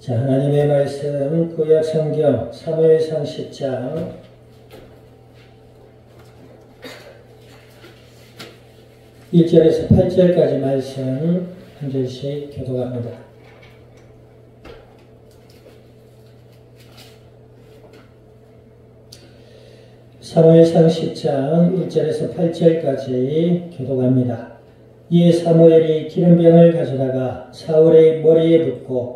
자, 하나님의 말씀 구약 성경 사무엘상 10장 1절에서 8절까지 말씀 한 절씩 교독합니다. 사무엘상 10장 1절에서 8절까지 교독합니다. 이에 사무엘이 기름병을 가져다가 사울의 머리에 붓고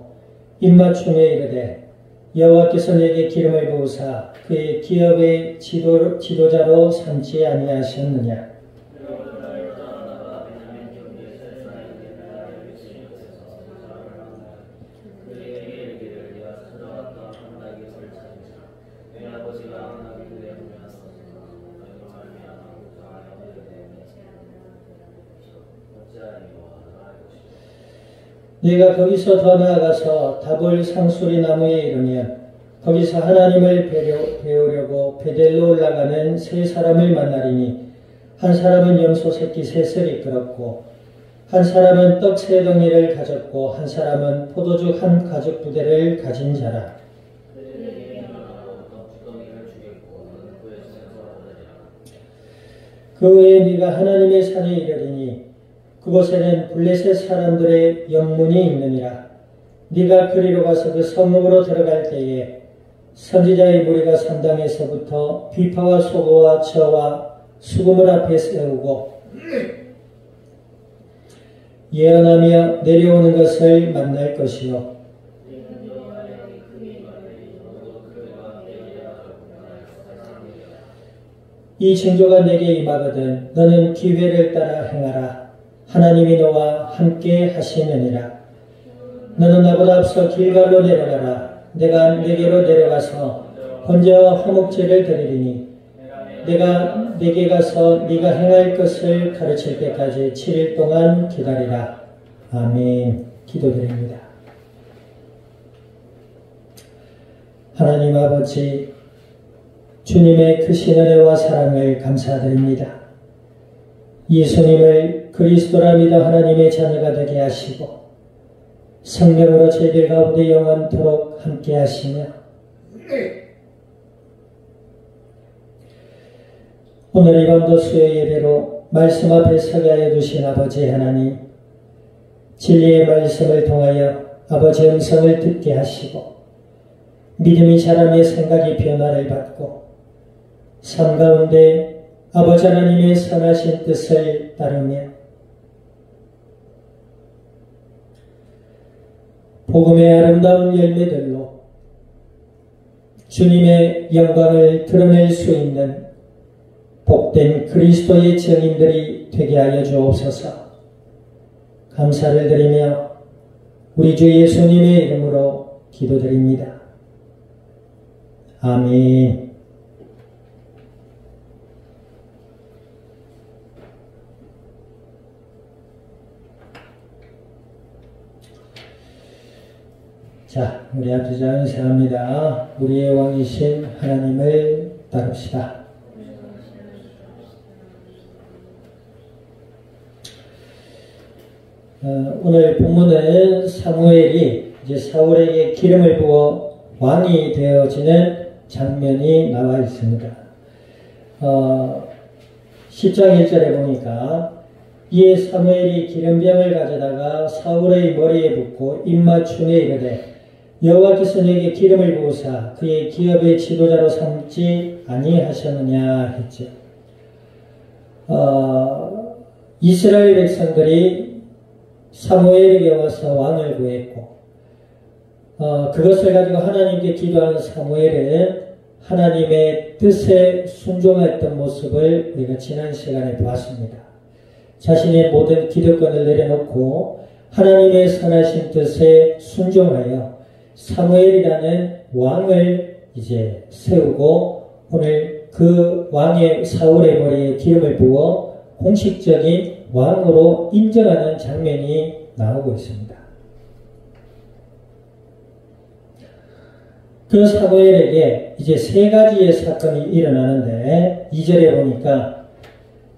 입맞춤에 이르되 여호와께서 내게 기름을 부으사 그의 기업의 지도자로 삼지 아니하셨느냐. 네가 거기서 더 나아가서 다볼 상수리 나무에 이르면 거기서 하나님을 배우려고 베델로 올라가는 세 사람을 만나리니 한 사람은 염소 새끼 셋을 이끌었고 한 사람은 떡 세 덩이를 가졌고 한 사람은 포도주 한 가죽 부대를 가진 자라. 그 후에 네가 하나님의 산에 이르리니 그곳에는 블레셋 사람들의 영문이 있느니라. 네가 그리로 가서 그 성읍으로 들어갈 때에 선지자의 무리가 산당에서부터 비파와 소고와 저와 수금을 앞에 세우고 예언하며 내려오는 것을 만날 것이요. 이 징조가 내게 임하거든 너는 기회를 따라 행하라. 하나님이 너와 함께 하시느니라. 너는 나보다 앞서 길갈로 내려가라. 내가 네게로 내려가서 번제와 화목제를 드리리니 내가 네게 가서 네가 행할 것을 가르칠 때까지 7일 동안 기다리라. 아멘. 기도드립니다. 하나님 아버지, 주님의 크신 은혜와 사랑을 감사드립니다. 예수님을 그리스도라 믿어 하나님의 자녀가 되게 하시고 성령으로 저희들 가운데 영원토록 함께 하시며 오늘 이 밤도 수요 예배로 말씀 앞에 서게 하여 주신 아버지 하나님, 진리의 말씀을 통하여 아버지 음성을 듣게 하시고 믿음이 자라며 생각이 변화를 받고 삶 가운데 아버지 하나님의 선하신 뜻을 따르며 복음의 아름다운 열매들로 주님의 영광을 드러낼 수 있는 복된 그리스도의 증인들이 되게 하여 주옵소서. 감사를 드리며 우리 주 예수님의 이름으로 기도드립니다. 아멘. 자, 우리 앞에서 인사합니다. 우리의 왕이신 하나님을 따릅시다. 오늘 본문은 사무엘이 이제 사울에게 기름을 부어 왕이 되어지는 장면이 나와 있습니다. 10장 1절에 보니까 이에 사무엘이 기름병을 가져다가 사울의 머리에 붓고 입맞춤에 이르되 여호와께서 내게 기름을 부으사 그의 기업의 지도자로 삼지 아니하셨느냐 했죠. 이스라엘 백성들이 사무엘에게 와서 왕을 구했고 그것을 가지고 하나님께 기도한 사무엘은 하나님의 뜻에 순종했던 모습을 우리가 지난 시간에 보았습니다. 자신의 모든 기득권을 내려놓고 하나님의 선하신 뜻에 순종하여 사무엘이라는 왕을 이제 세우고 오늘 그 왕의 사울의 머리에 기름을 부어 공식적인 왕으로 인정하는 장면이 나오고 있습니다. 그 사무엘에게 이제 세 가지의 사건이 일어나는데 2절에 보니까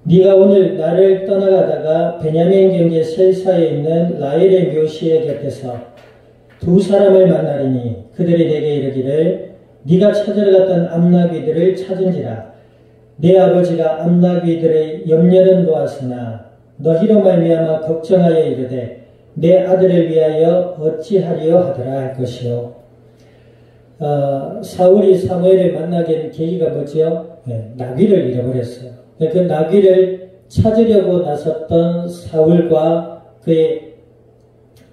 네가 오늘 나를 떠나가다가 베냐민 경계 셀사에 있는 라헬의 묘시의 곁에서 두 사람을 만나리니 그들이 내게 이르기를 네가 찾으러 갔던 암나귀들을 찾은지라. 내 아버지가 암나귀들의 염려는 놓았으나 너희로 말미암아 걱정하여 이르되 내 아들을 위하여 어찌하리요 하더라 할 것이요. 사울이 사무엘을 만나게 된 계기가 뭐지요? 나귀를 잃어버렸어요. 그 나귀를 찾으려고 나섰던 사울과 그의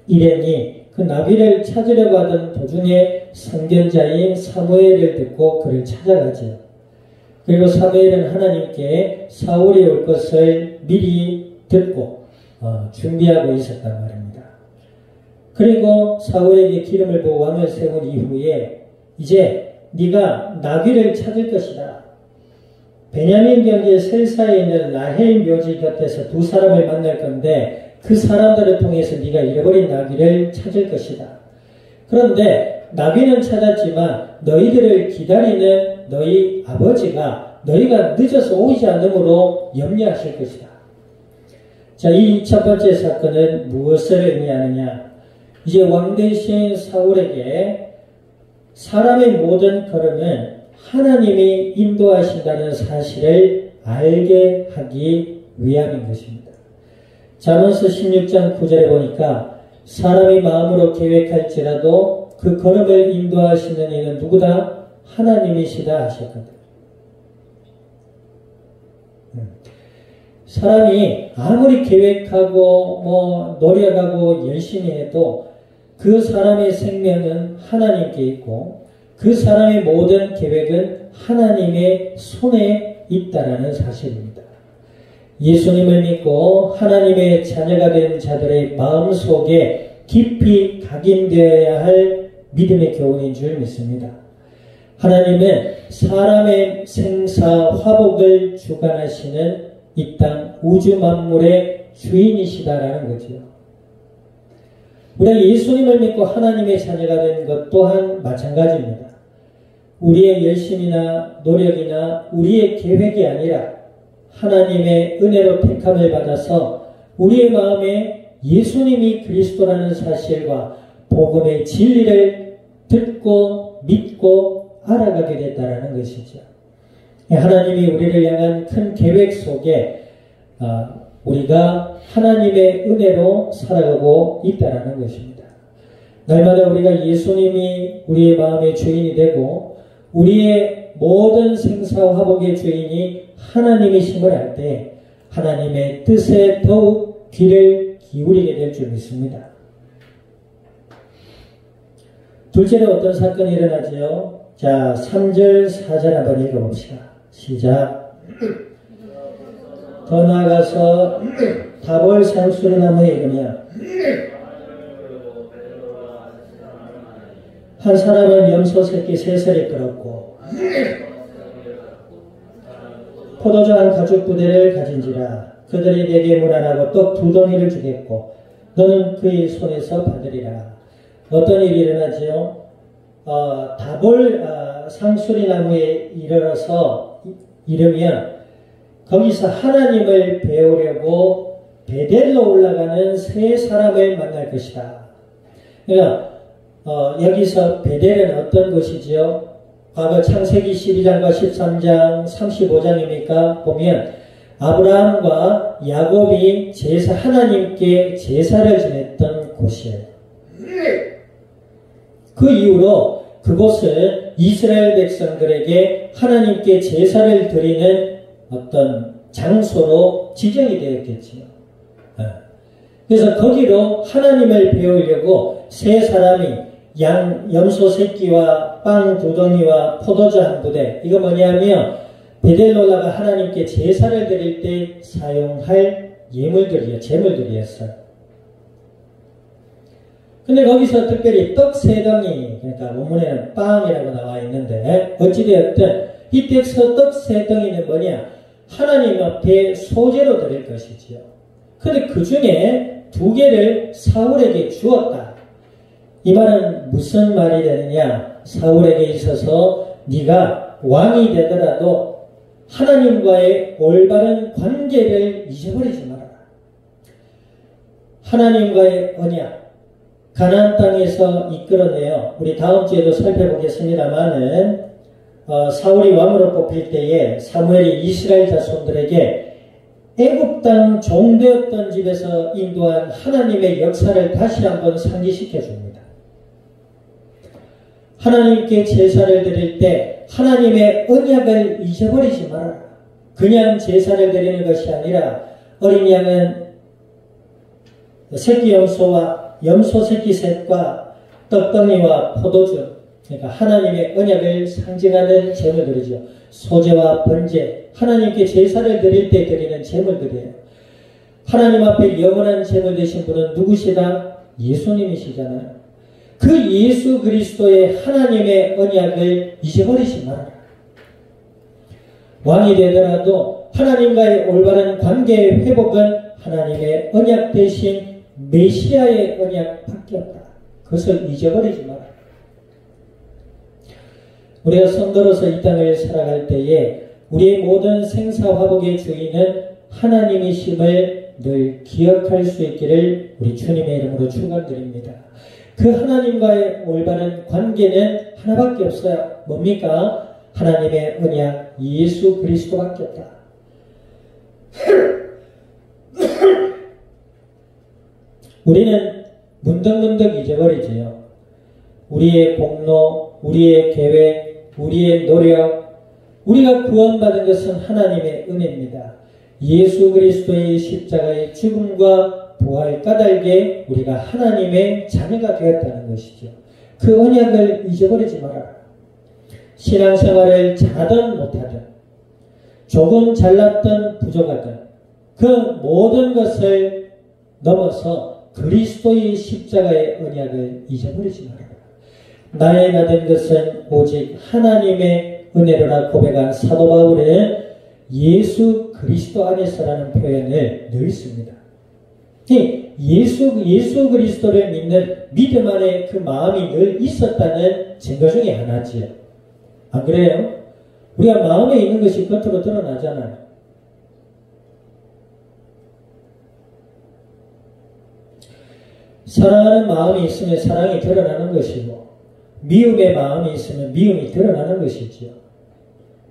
일행이 그 나귀를 찾으려고 하던 도중에 선견자인 사무엘을 듣고 그를 찾아가죠. 그리고 사무엘은 하나님께 사울이 올 것을 미리 듣고 준비하고 있었단 말입니다. 그리고 사울에게 기름을 부어 왕을 세운 이후에 이제 네가 나귀를 찾을 것이다. 베냐민 경기의 셀사에 있는 라헬 묘지 곁에서 두 사람을 만날 건데 그 사람들을 통해서 네가 잃어버린 나귀를 찾을 것이다. 그런데 나귀는 찾았지만 너희들을 기다리는 너희 아버지가 너희가 늦어서 오지 않으므로 염려하실 것이다. 자, 이 첫 번째 사건은 무엇을 의미하느냐? 이제 왕 대신 사울에게 사람의 모든 걸음은 하나님이 인도하신다는 사실을 알게 하기 위함인 것입니다. 잠언서 16장 9절에 보니까 사람이 마음으로 계획할지라도 그 걸음을 인도하시는 이는 누구다? 하나님이시다 하셨거든요. 사람이 아무리 계획하고 노력하고 열심히 해도 그 사람의 생명은 하나님께 있고 그 사람의 모든 계획은 하나님의 손에 있다라는 사실입니다. 예수님을 믿고 하나님의 자녀가 된 자들의 마음속에 깊이 각인되어야 할 믿음의 교훈인 줄 믿습니다. 하나님은 사람의 생사 화복을 주관하시는 이 땅 우주 만물의 주인이시다라는 거죠. 우리가 예수님을 믿고 하나님의 자녀가 된 것 또한 마찬가지입니다. 우리의 열심이나 노력이나 우리의 계획이 아니라 하나님의 은혜로 택함을 받아서 우리의 마음에 예수님이 그리스도라는 사실과 복음의 진리를 듣고 믿고 알아가게 됐다라는 것이죠. 하나님이 우리를 향한 큰 계획 속에 우리가 하나님의 은혜로 살아가고 있다라는 것입니다. 날마다 우리가 예수님이 우리의 마음의 주인이 되고 우리의 모든 생사화복의 주인이 하나님이심을 알 때 하나님의 뜻에 더욱 귀를 기울이게 될 줄 믿습니다. 둘째로 어떤 사건이 일어나지요? 자, 3절, 4절 한번 읽어봅시다. 시작. 더 나아가서 다볼 상수리나무에 이르며 한 사람은 염소 새끼 3섯을 끌었고 포도주 한 가죽 부대를 가진지라. 그들이 내게 문안하고 떡 2덩이를 주겠고 너는 그의 손에서 받으리라. 어떤 일이 일어나지요? 다볼 상수리나무에 이르면 거기서 하나님을 배우려고 베델로 올라가는 세 사람을 만날 것이다. 그러니까 여기서 베델은 어떤 곳이지요? 과거 창세기 12장과 13장, 35장입니까? 보면 아브라함과 야곱이 하나님께 제사를 지냈던 곳이에요. 그 이후로 그곳은 이스라엘 백성들에게 하나님께 제사를 드리는 어떤 장소로 지정이 되었겠지요. 그래서 거기로 하나님을 배우려고 세 사람이 염소 새끼와 빵 2덩이와 포도주 한 부대, 이거 뭐냐면 베델로라가 하나님께 제사를 드릴 때 사용할 제물들이었어요. 근데 거기서 특별히 떡 3덩이, 그러니까 원문에는 빵이라고 나와 있는데 어찌되었든 이 떡 3덩이는 뭐냐? 하나님 앞에 소제로 드릴 것이지요. 근데 그 중에 2개를 사울에게 주었다. 이 말은 무슨 말이 되느냐? 사울에게 있어서 네가 왕이 되더라도 하나님과의 올바른 관계를 잊어버리지 말아라. 하나님과의 언약, 가나안 땅에서 이끌어내요. 우리 다음 주에도 살펴보겠습니다만은 사울이 왕으로 뽑힐 때에 사무엘이 이스라엘 자손들에게 애굽 땅 종되었던 집에서 인도한 하나님의 역사를 다시 한번 상기시켜 줍니다. 하나님께 제사를 드릴 때 하나님의 언약을 잊어버리지 말아라. 그냥 제사를 드리는 것이 아니라 어린 양은 새끼 염소와 염소 새끼 셋과 떡덩이와 포도주, 그러니까 하나님의 언약을 상징하는 제물들이죠. 소제와 번제, 하나님께 제사를 드릴 때 드리는 제물들이에요. 하나님 앞에 영원한 제물 되신 분은 누구시다? 예수님이시잖아요. 그 예수 그리스도의 하나님의 언약을 잊어버리지 말아라. 왕이 되더라도 하나님과의 올바른 관계의 회복은 하나님의 언약 대신 메시아의 언약밖에 없다. 그것을 잊어버리지 마라. 우리가 성도로서 이 땅을 살아갈 때에 우리의 모든 생사화복의 주인은 하나님이심을 늘 기억할 수 있기를 우리 주님의 이름으로 축원드립니다. 그 하나님과의 올바른 관계는 하나밖에 없어요. 뭡니까? 하나님의 언약 예수 그리스도밖에 없다. 우리는 문득문득 잊어버리지요. 우리의 공로, 우리의 계획, 우리의 노력, 우리가 구원받은 것은 하나님의 은혜입니다. 예수 그리스도의 십자가의 죽음과 부활 까닭에 우리가 하나님의 자녀가 되었다는 것이죠. 그 언약을 잊어버리지 말아라. 신앙생활을 잘하든 못하든, 조금 잘났든 부족하든 그 모든 것을 넘어서 그리스도의 십자가의 언약을 잊어버리지 말아라. 나의 나 된 것은 오직 하나님의 은혜로라 고백한 사도 바울은 예수 그리스도 안에서라는 표현을 늘 씁니다. 예수 그리스도를 믿는 믿음 안에 그 마음이 늘 있었다는 증거 중에 하나지요. 안 그래요? 우리가 마음에 있는 것이 겉으로 드러나잖아요. 사랑하는 마음이 있으면 사랑이 드러나는 것이고 미움의 마음이 있으면 미움이 드러나는 것이지요.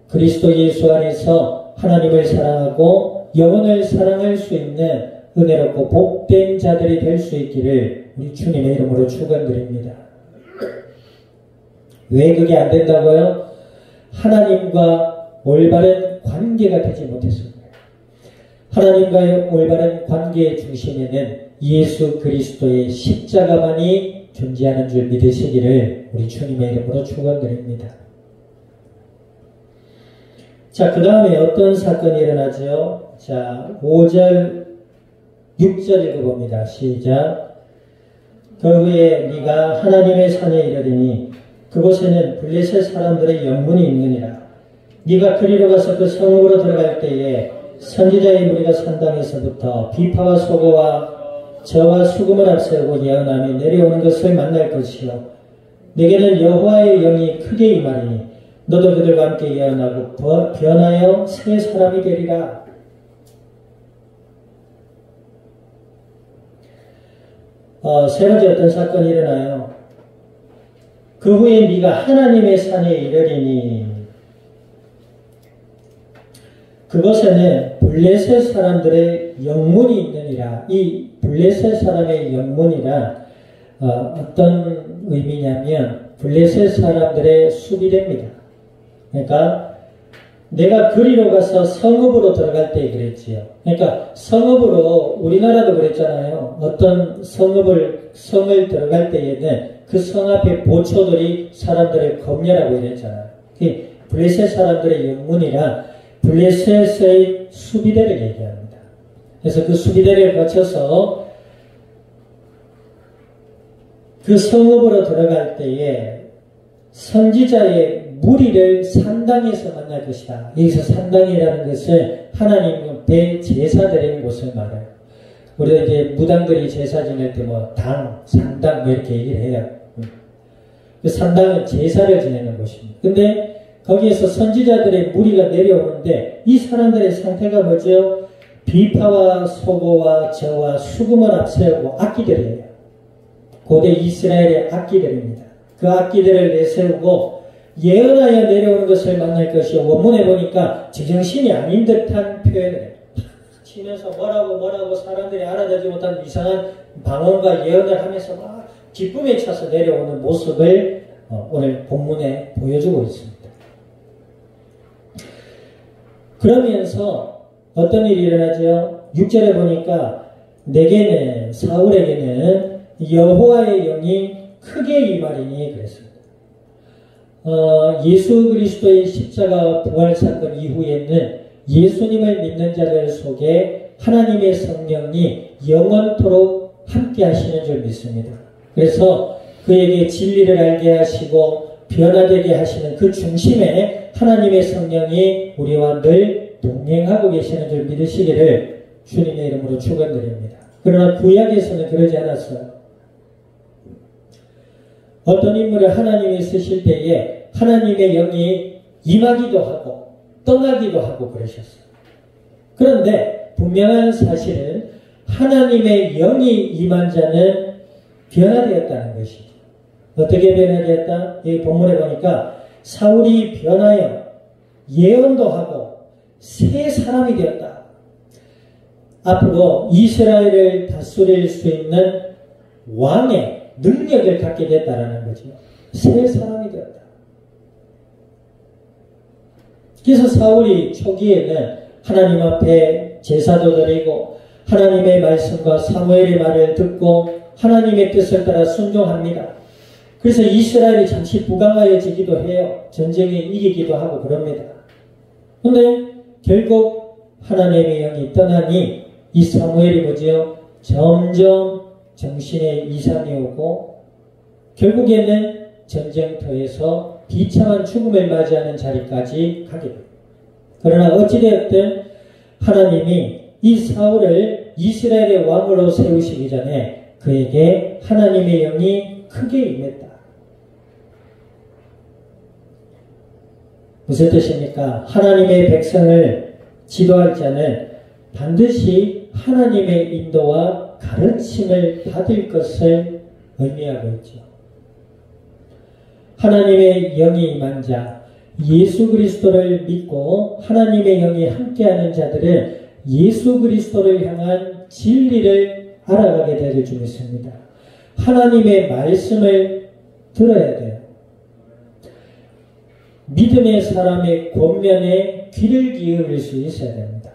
그리스도 예수 안에서 하나님을 사랑하고 영혼을 사랑할 수 있는 은혜롭고 복된 자들이 될 수 있기를 우리 주님의 이름으로 축원드립니다. 왜 그게 안 된다고요? 하나님과 올바른 관계가 되지 못했습니다. 하나님과의 올바른 관계의 중심에는 예수 그리스도의 십자가만이 존재하는 줄 믿으시기를 우리 주님의 이름으로 축원드립니다. 자, 그 다음에 어떤 사건이 일어나죠? 자, 5절, 6절 읽어봅니다. 시작. 그 후에 네가 하나님의 산에 이르리니 그곳에는 블레셋 사람들의 영문이 있느니라. 네가 그리로 가서 그 성읍으로 들어갈 때에 선지자의 무리가 산당에서부터 비파와 소고와 저와 수금을 앞세우고 예언하며 내려오는 것을 만날 것이요. 내게는 여호와의 영이 크게 임하리니 너도 그들과 함께 예언하고 변하여 새 사람이 되리라. 세 번째 어떤 사건이 일어나요? 그 후에 네가 하나님의 산에 이르리니 그것에는 블레셋 사람들의 영문이 있느니라. 이 블레셋 사람의 영문이란 어떤 의미냐면 블레셋 사람들의 수비대입니다. 그러니까 내가 그리로 가서 성읍으로 들어갈 때 그랬지요. 그러니까 성읍으로 우리나라도 그랬잖아요. 어떤 성을 들어갈 때에는 그 성 앞에 보초들이 사람들을 검열하고 이랬잖아요. 블레셋 사람들의 영문이란 블레셋의 수비대를 얘기합니다. 그래서 그 수비대를 거쳐서 그 성읍으로 들어갈 때에 선지자의 무리를 산당에서 만날 것이다. 여기서 산당이라는 것을 하나님 대제사 드리는 곳을 말해요. 우리가 이제 무당들이 제사 지낼 때 당, 산당 이렇게 얘기를 해요. 그 산당은 제사를 지내는 곳입니다. 근데 거기에서 선지자들의 무리가 내려오는데 이 사람들의 상태가 뭐죠? 비파와 소고와 저와 수금을 앞세우고 악기들이에요. 고대 이스라엘의 악기들입니다. 그 악기들을 내세우고 예언하여 내려오는 것을 만날 것이요. 원문에 보니까 제정신이 아닌 듯한 표현을 치면서 뭐라고 사람들이 알아듣지 못한 이상한 방언과 예언을 하면서 막 기쁨에 차서 내려오는 모습을 오늘 본문에 보여주고 있습니다. 그러면서 어떤 일이 일어나죠? 6절에 보니까 내게는 사울에게는 여호와의 영이 크게 임하리니 그랬습니다. 예수 그리스도의 십자가 부활 사건 이후에는 예수님을 믿는 자들 속에 하나님의 성령이 영원토록 함께 하시는 줄 믿습니다. 그래서 그에게 진리를 알게 하시고 변화되게 하시는 그 중심에 하나님의 성령이 우리와 늘 동행하고 계시는 줄 믿으시기를 주님의 이름으로 축원드립니다. 그러나 구약에서는 그러지 않았어요. 어떤 인물을 하나님이 쓰실 때에 하나님의 영이 임하기도 하고 떠나기도 하고 그러셨어요. 그런데 분명한 사실은 하나님의 영이 임한 자는 변화되었다는 것이죠. 어떻게 변화되었다? 여기 본문에 보니까 사울이 변하여 예언도 하고 새 사람이 되었다. 앞으로 이스라엘을 다스릴 수 있는 왕의 능력을 갖게 됐다라는 거죠. 새 사람이 되었다. 그래서 사울이 초기에는 하나님 앞에 제사도 드리고 하나님의 말씀과 사무엘의 말을 듣고 하나님의 뜻을 따라 순종합니다. 그래서 이스라엘이 잠시 부강하여지기도 해요. 전쟁에 이기기도 하고 그럽니다. 그런데 결국 하나님의 영이 떠나니 이 사무엘이 뭐지요? 점점 정신에 이상이 오고 결국에는 전쟁터에서 비참한 죽음을 맞이하는 자리까지 가게 됩니다. 그러나 어찌되었든 하나님이 이 사울을 이스라엘의 왕으로 세우시기 전에 그에게 하나님의 영이 크게 임했다. 무슨 뜻입니까? 하나님의 백성을 지도할 자는 반드시 하나님의 인도와 가르침을 받을 것을 의미하고 있죠. 하나님의 영이 임한 자, 예수 그리스도를 믿고 하나님의 영이 함께하는 자들은 예수 그리스도를 향한 진리를 알아가게 될 줄 믿습니다. 하나님의 말씀을 들어야 돼요. 믿음의 사람의 권면에 귀를 기울일 수 있어야 됩니다.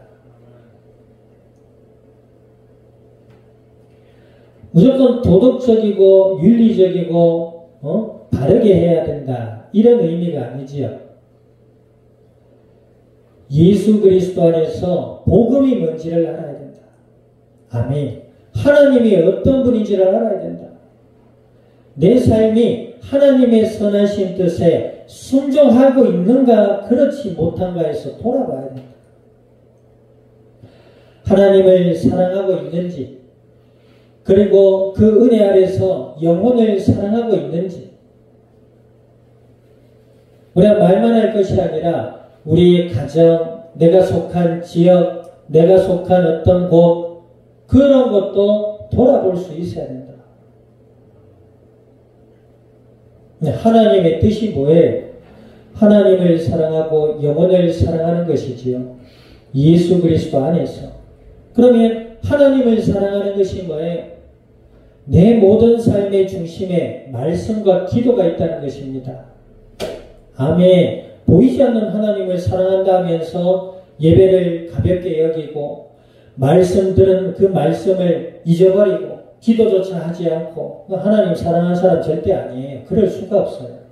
무조건 도덕적이고 윤리적이고 바르게 해야 된다. 이런 의미가 아니지요. 예수 그리스도 안에서 복음이 뭔지를 알아야 된다. 아멘. 하나님이 어떤 분인지를 알아야 된다. 내 삶이 하나님의 선하신 뜻에 순종하고 있는가 그렇지 못한가에서 돌아봐야 된다. 하나님을 사랑하고 있는지 그리고 그 은혜 아래서 영혼을 사랑하고 있는지 우리가 말만 할 것이 아니라 우리의 가정, 내가 속한 지역, 내가 속한 어떤 곳 그런 것도 돌아볼 수 있어야 된다. 하나님의 뜻이 뭐예요? 하나님을 사랑하고 영혼을 사랑하는 것이지요. 예수 그리스도 안에서. 그러면 하나님을 사랑하는 것이 뭐예요? 내 모든 삶의 중심에 말씀과 기도가 있다는 것입니다. 아멘. 보이지 않는 하나님을 사랑한다 하면서 예배를 가볍게 여기고 말씀 들은 그 말씀을 잊어버리고 기도조차 하지 않고 하나님 사랑하는 사람 절대 아니에요. 그럴 수가 없어요.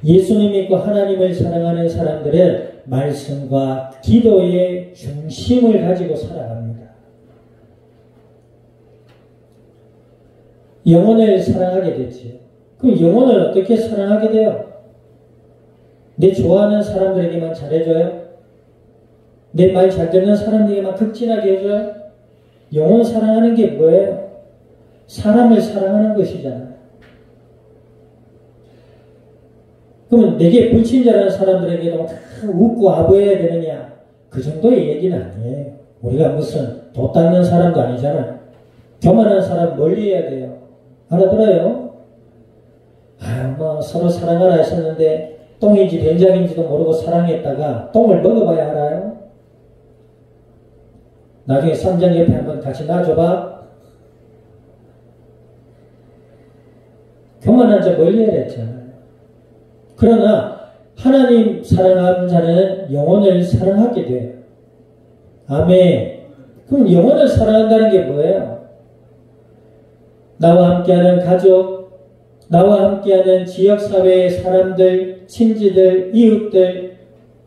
예수님 믿고 하나님을 사랑하는 사람들은 말씀과 기도의 중심을 가지고 살아갑니다. 영혼을 사랑하게 되지. 그럼 영혼을 어떻게 사랑하게 돼요? 내 좋아하는 사람들에게만 잘해줘요? 내 말 잘 듣는 사람들에게만 극진하게 해줘요? 영혼 사랑하는 게 뭐예요? 사람을 사랑하는 것이잖아요. 그러면 내게 불친절한 사람들에게도 웃고 아부해야 되느냐? 그 정도의 얘기는 아니에요. 우리가 무슨 도 닦는 사람도 아니잖아요. 교만한 사람 멀리 해야 돼요. 알아들어요? 뭐 서로 사랑하라 하셨는데 똥인지 된장인지도 모르고 사랑했다가 똥을 먹어봐야 알아요? 나중에 쌈장 옆에 한번 같이 놔줘봐. 교만한 자 멀리 해랬잖아요. 그러나 하나님 사랑하는 자는 영혼을 사랑하게 돼요. 아멘. 그럼 영혼을 사랑한다는 게 뭐예요? 나와 함께하는 가족, 나와 함께하는 지역사회의 사람들, 친지들, 이웃들,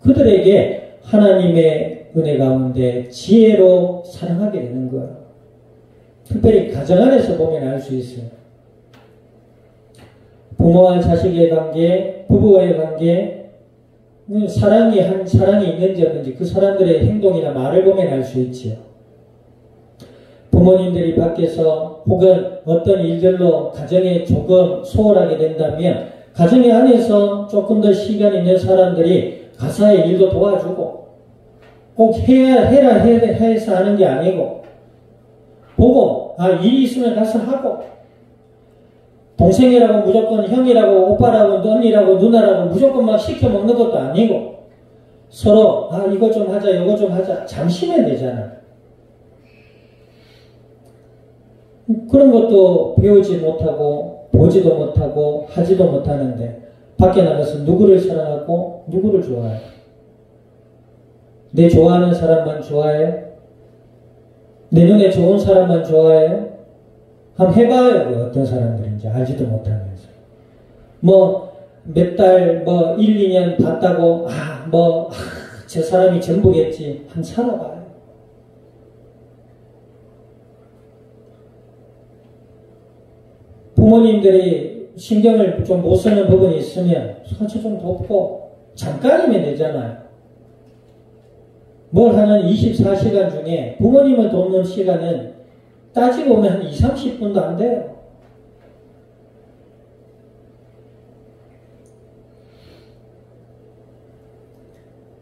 그들에게 하나님의 은혜 가운데 지혜로 사랑하게 되는 거예요. 특별히 가정 안에서 보면 알 수 있어요. 부모와 자식의 관계, 부부와의 관계, 사랑이 있는지 없는지 그 사람들의 행동이나 말을 보면 알 수 있지요. 부모님들이 밖에서 혹은 어떤 일들로 가정에 조금 소홀하게 된다면 가정의 안에서 조금 더 시간 있는 사람들이 가사의 일도 도와주고 꼭 해라 해서 하는 게 아니고 보고 일이 있으면 가서 하고 동생이라고 무조건 형이라고 오빠라고 언니라고 누나라고 무조건 막 시켜 먹는 것도 아니고 서로 이거 좀 하자 이거 좀 하자 잠시면 되잖아. 그런 것도 배우지 못하고 보지도 못하고 하지도 못하는데 밖에 나가서 누구를 사랑하고 누구를 좋아해요? 내 좋아하는 사람만 좋아해요? 내 눈에 좋은 사람만 좋아해요? 한번 해봐요. 어떤 사람들인지 알지도 못하면서 몇 달 1, 2년 봤다고 저 사람이 전부겠지. 한번 살아봐요. 부모님들이 신경을 좀 못 쓰는 부분이 있으면 같이 좀 돕고 잠깐이면 되잖아요. 뭘 하는 24시간 중에 부모님을 돕는 시간은 따지고 보면 한 20, 30분도 안 돼요.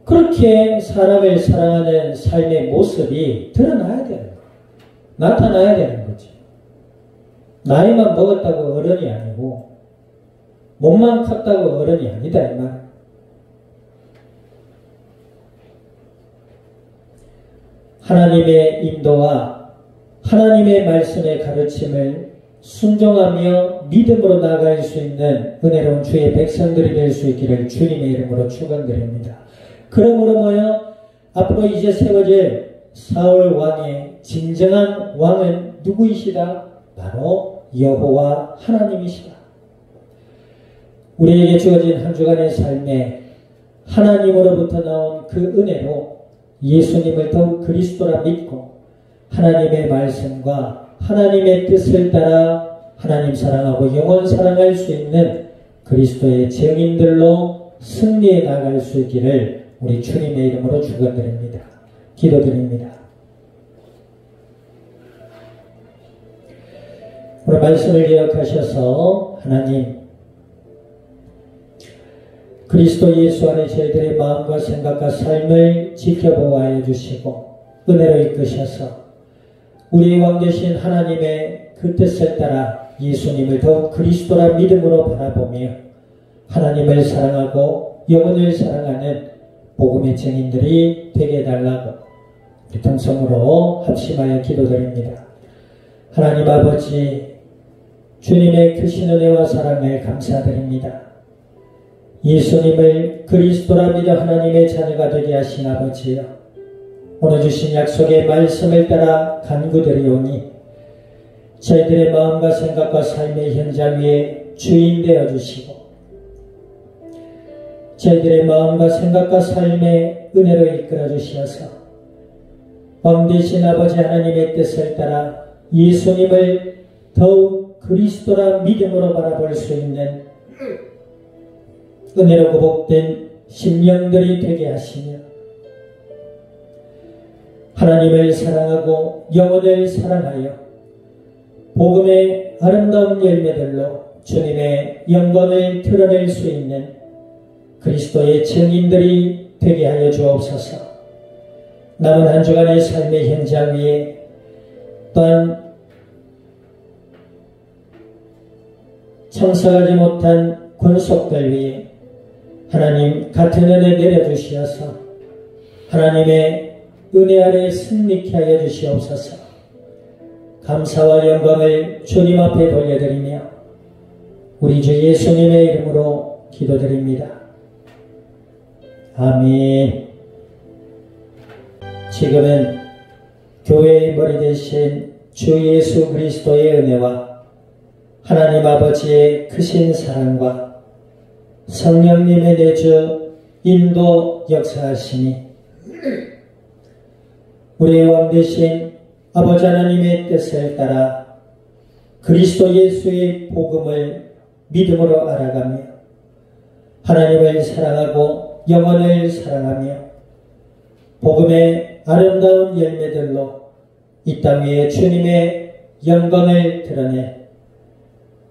그렇게 사람을 사랑하는 삶의 모습이 드러나야 되는 거예요. 나타나야 되는 거지. 나이만 먹었다고 어른이 아니고 몸만 컸다고 어른이 아니다 이 말. 하나님의 인도와 하나님의 말씀의 가르침을 순종하며 믿음으로 나아갈 수 있는 은혜로운 주의 백성들이 될 수 있기를 주님의 이름으로 축원드립니다. 그러므로 뭐요? 앞으로 이제 세워질 사울 왕의 진정한 왕은 누구이시다? 바로 여호와 하나님이시다. 우리에게 주어진 한 주간의 삶에 하나님으로부터 나온 그 은혜로 예수님을 더욱 그리스도라 믿고 하나님의 말씀과 하나님의 뜻을 따라 하나님 사랑하고 영원 사랑할 수 있는 그리스도의 증인들로 승리해 나갈 수 있기를 우리 주님의 이름으로 축원드립니다. 기도드립니다. 오늘 말씀을 기억하셔서 하나님 그리스도 예수 안에 저희들의 마음과 생각과 삶을 지켜보아해 주시고 은혜로 이끄셔서 우리의 왕 되신 하나님의 그 뜻을 따라 예수님을 더욱 그리스도라 믿음으로 바라보며 하나님을 사랑하고 영혼을 사랑하는 복음의 증인들이 되게 해달라고 우리 통성으로 합심하여 기도드립니다. 하나님 아버지 주님의 크신 은혜와 사랑을 감사드립니다. 예수님을 그리스도라 믿어 하나님의 자녀가 되게 하신 아버지여 오늘 주신 약속의 말씀을 따라 간구드리오니 저희들의 마음과 생각과 삶의 현장 위에 주인 되어 주시고 저희들의 마음과 생각과 삶의 은혜로 이끌어 주시어서 왕 되신 아버지 하나님의 뜻을 따라 예수님을 더욱 그리스도라 믿음으로 바라볼 수 있는 은혜로 구복된 심령들이 되게 하시며 하나님을 사랑하고 영혼을 사랑하여 복음의 아름다운 열매들로 주님의 영광을 드러낼 수 있는 그리스도의 증인들이 되게 하여 주옵소서. 남은 한 주간의 삶의 현장 위에 또한 청사하지 못한 군속들 위에 하나님 같은 은혜 내려주시어서 하나님의 은혜 아래 승리케 하여 주시옵소서. 감사와 영광을 주님 앞에 돌려드리며 우리 주 예수님의 이름으로 기도드립니다. 아멘. 지금은 교회의 머리 되신 주 예수 그리스도의 은혜와 하나님 아버지의 크신 사랑과 성령님의 내주 인도 역사하시니 우리의 왕 되신 아버지 하나님의 뜻을 따라 그리스도 예수의 복음을 믿음으로 알아가며 하나님을 사랑하고 영혼을 사랑하며 복음의 아름다운 열매들로 이 땅 위에 주님의 영광을 드러내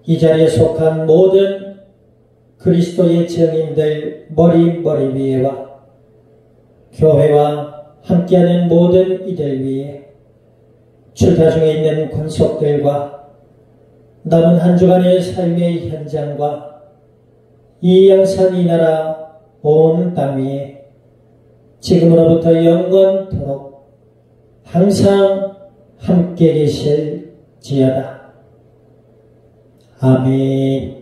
이 자리에 속한 모든 그리스도의 증인들 머리 위에와 교회와 함께하는 모든 이들 위에 출타 중에 있는 권속들과 남은 한 주간의 삶의 현장과 이 양산 이 나라 온 땅 위에 지금으로부터 영원토록 항상 함께 계실지어다. 아멘.